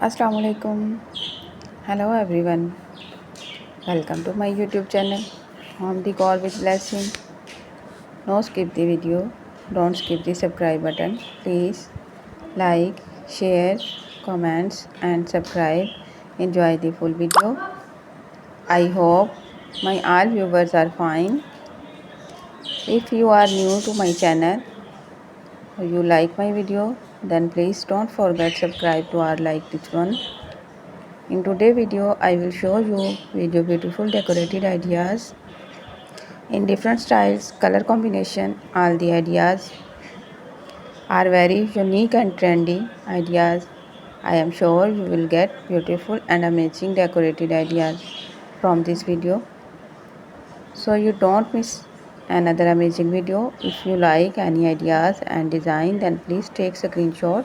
Assalamu alaikum. Hello everyone. Welcome to my YouTube channel. Home Decor with Blessing. No skip the video. Don't skip the subscribe button. Please like, share, comments and subscribe. Enjoy the full video. I hope my all viewers are fine. If you are new to my channel or you like my video, then please don't forget subscribe to our like this one. In today's video, I will show you video beautiful decorated ideas in different styles, color combination. All the ideas are very unique and trendy ideas. I am sure you will get beautiful and amazing decorated ideas from this video. So you don't miss another amazing video. If you like any ideas and design, then please take a screenshot